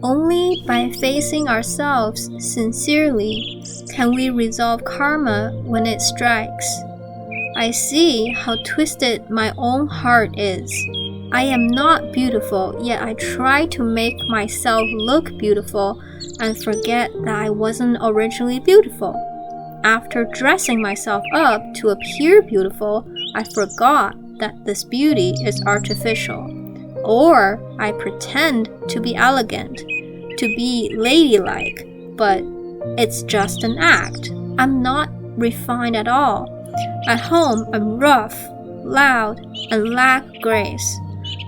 Only by facing ourselves sincerely can we resolve karma when it strikes. I see how twisted my own heart is. I am not beautiful, yet I try to make myself look beautiful and forget that I wasn't originally beautiful. After dressing myself up to appear beautiful, I forgot that this beauty is artificial. Or I pretend to be elegant, to be ladylike, but it's just an act. I'm not refined at all. At home, I'm rough, loud, and lack grace.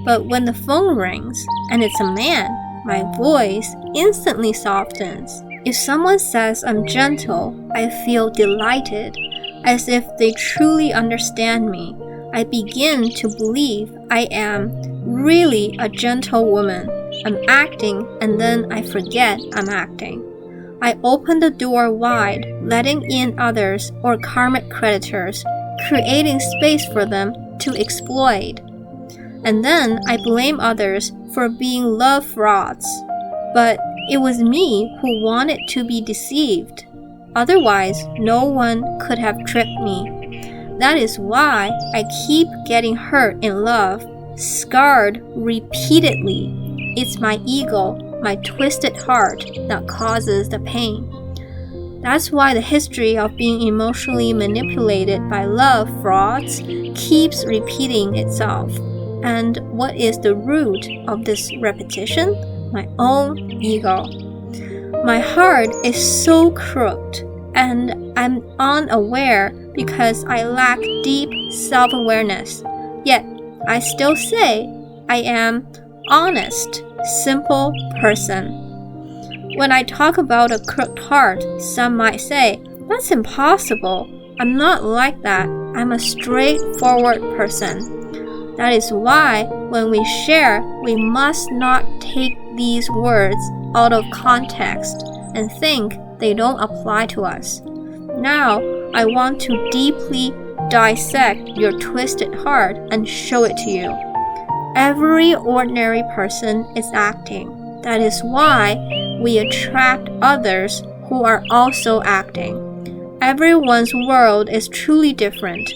But when the phone rings and it's a man, my voice instantly softens. If someone says I'm gentle, I feel delighted, as if they truly understand me. I begin to believe I am really a gentle woman. I'm acting, and then I forget I'm acting. I open the door wide, letting in others or karmic creditors, creating space for them to exploit. And then I blame others for being love frauds. But it was me who wanted to be deceived. Otherwise, no one could have tricked me. That is why I keep getting hurt in love, scarred repeatedly. It's my ego, my twisted heart, that causes the pain. That's why the history of being emotionally manipulated by love frauds keeps repeating itself. And what is the root of this repetition? My own ego. My heart is so crooked, and I'm unaware because I lack deep self-awareness. Yet, I still say I am honest, simple person. When I talk about a crooked heart, some might say, that's impossible. I'm not like that. I'm a straightforward person. That is why when we share, we must not take these words out of context and think they don't apply to us. Now, I want to deeply dissect your twisted heart and show it to you. Every ordinary person is acting. That is why we attract others who are also acting. Everyone's world is truly different.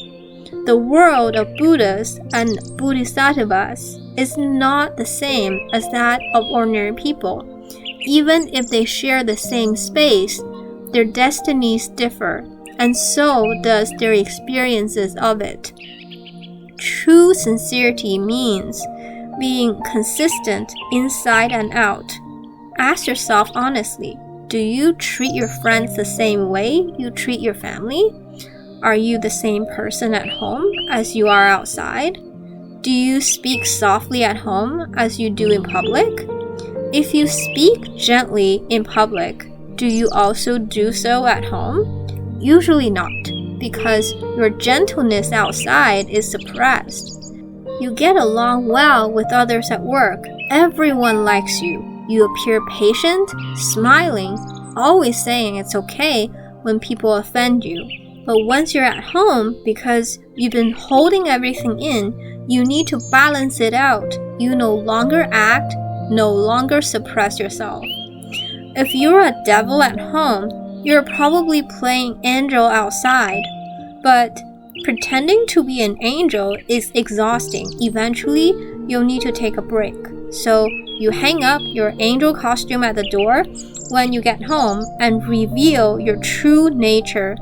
The world of Buddhas and Bodhisattvas is not the same as that of ordinary people. Even if they share the same space, their destinies differ, and so does their experiences of it. True sincerity means being consistent inside and out. Ask yourself honestly, do you treat your friends the same way you treat your family? Are you the same person at home as you are outside? Do you speak softly at home as you do in public? If you speak gently in public, do you also do so at home? Usually not, because your gentleness outside is suppressed. You get along well with others at work. Everyone likes you. You appear patient, smiling, always saying it's okay when people offend you. But once you're at home, because you've been holding everything in, you need to balance it out. You no longer act, no longer suppress yourself. If you're a devil at home, you're probably playing angel outside. But pretending to be an angel is exhausting. Eventually, you'll need to take a break. So you hang up your angel costume at the door when you get home and reveal your true nature.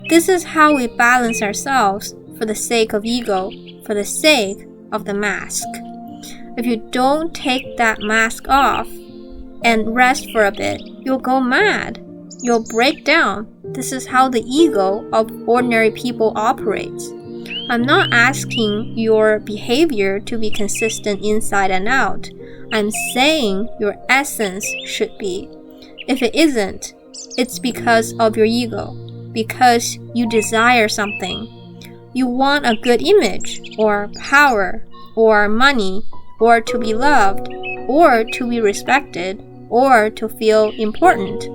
This is how we balance ourselves for the sake of ego, for the sake of the mask. If you don't take that mask off and rest for a bit, you'll go mad. You'll break down. This is how the ego of ordinary people operates. I'm not asking your behavior to be consistent inside and out. I'm saying your essence should be. If it isn't, it's because of your ego. Because you desire something. You want a good image, or power, or money, or to be loved, or to be respected, or to feel important,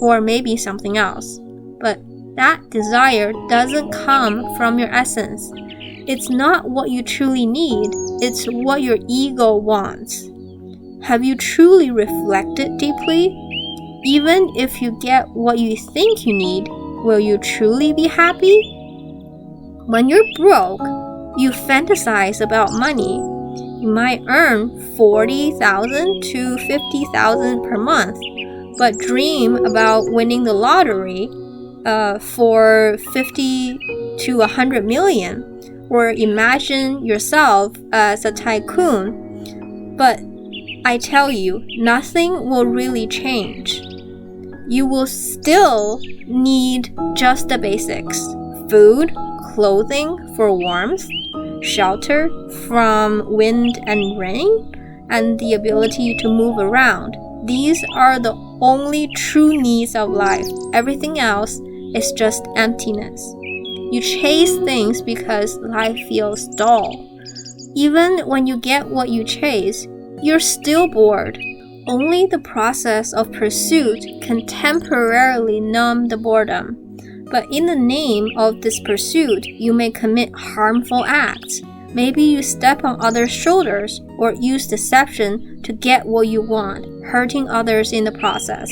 or maybe something else. But that desire doesn't come from your essence. It's not what you truly need, it's what your ego wants. Have you truly reflected deeply? Even if you get what you think you need, will you truly be happy? When you're broke, you fantasize about money. You might earn $40,000 to $50,000 per month, but dream about winning the lottery for 50 to 100 million, or imagine yourself as a tycoon. But I tell you, nothing will really change. You will still need just the basics: food, clothing for warmth, shelter from wind and rain, and the ability to move around. These are the only true needs of life. Everything else is just emptiness. You chase things because life feels dull. Even when you get what you chase, you're still bored. Only the process of pursuit can temporarily numb the boredom. But in the name of this pursuit, you may commit harmful acts. Maybe you step on others' shoulders or use deception to get what you want, hurting others in the process.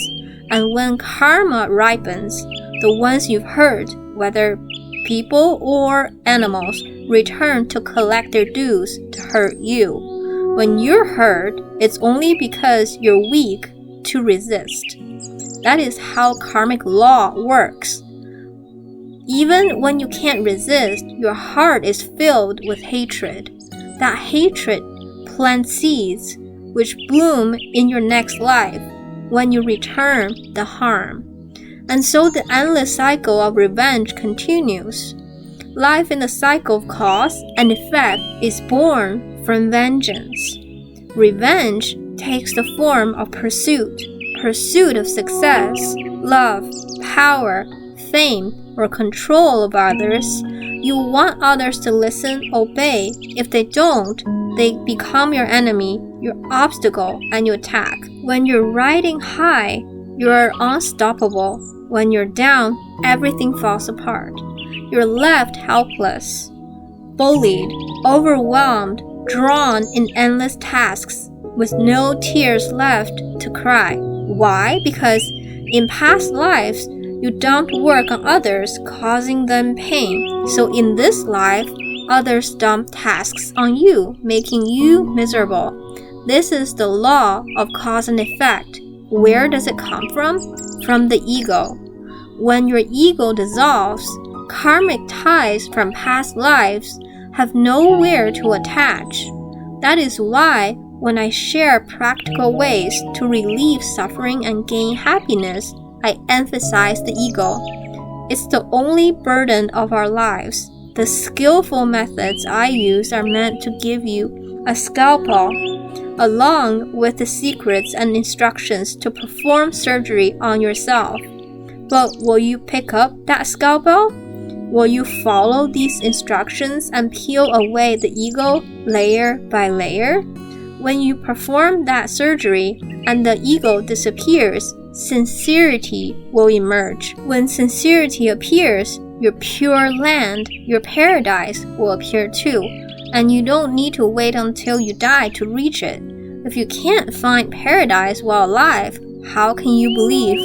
And when karma ripens, the ones you've hurt, whether people or animals, return to collect their dues to hurt you. When you're hurt, it's only because you're weak to resist. That is how karmic law works. Even when you can't resist, your heart is filled with hatred. That hatred plants seeds which bloom in your next life when you return the harm. And so the endless cycle of revenge continues. Life in the cycle of cause and effect is born from vengeance. Revenge takes the form of pursuit of success, love, power, fame, or control of others. You want others to listen, obey. If they don't, they become your enemy, your obstacle, and you attack. When you're riding high, you're unstoppable. When you're down, everything falls apart. You're left helpless, bullied, overwhelmed, drawn in endless tasks, with no tears left to cry. Why? Because in past lives, you dumped work on others, causing them pain. So in this life, others dump tasks on you, making you miserable. This is the law of cause and effect. Where does it come from? From the ego. When your ego dissolves, karmic ties from past lives have nowhere to attach. That is why when I share practical ways to relieve suffering and gain happiness, I emphasize the ego. It's the only burden of our lives. The skillful methods I use are meant to give you a scalpel, along with the secrets and instructions to perform surgery on yourself. But will you pick up that scalpel? Will you follow these instructions and peel away the ego layer by layer? When you perform that surgery and the ego disappears, sincerity will emerge. When sincerity appears, your pure land, your paradise will appear too, and you don't need to wait until you die to reach it. If you can't find paradise while alive, how can you believe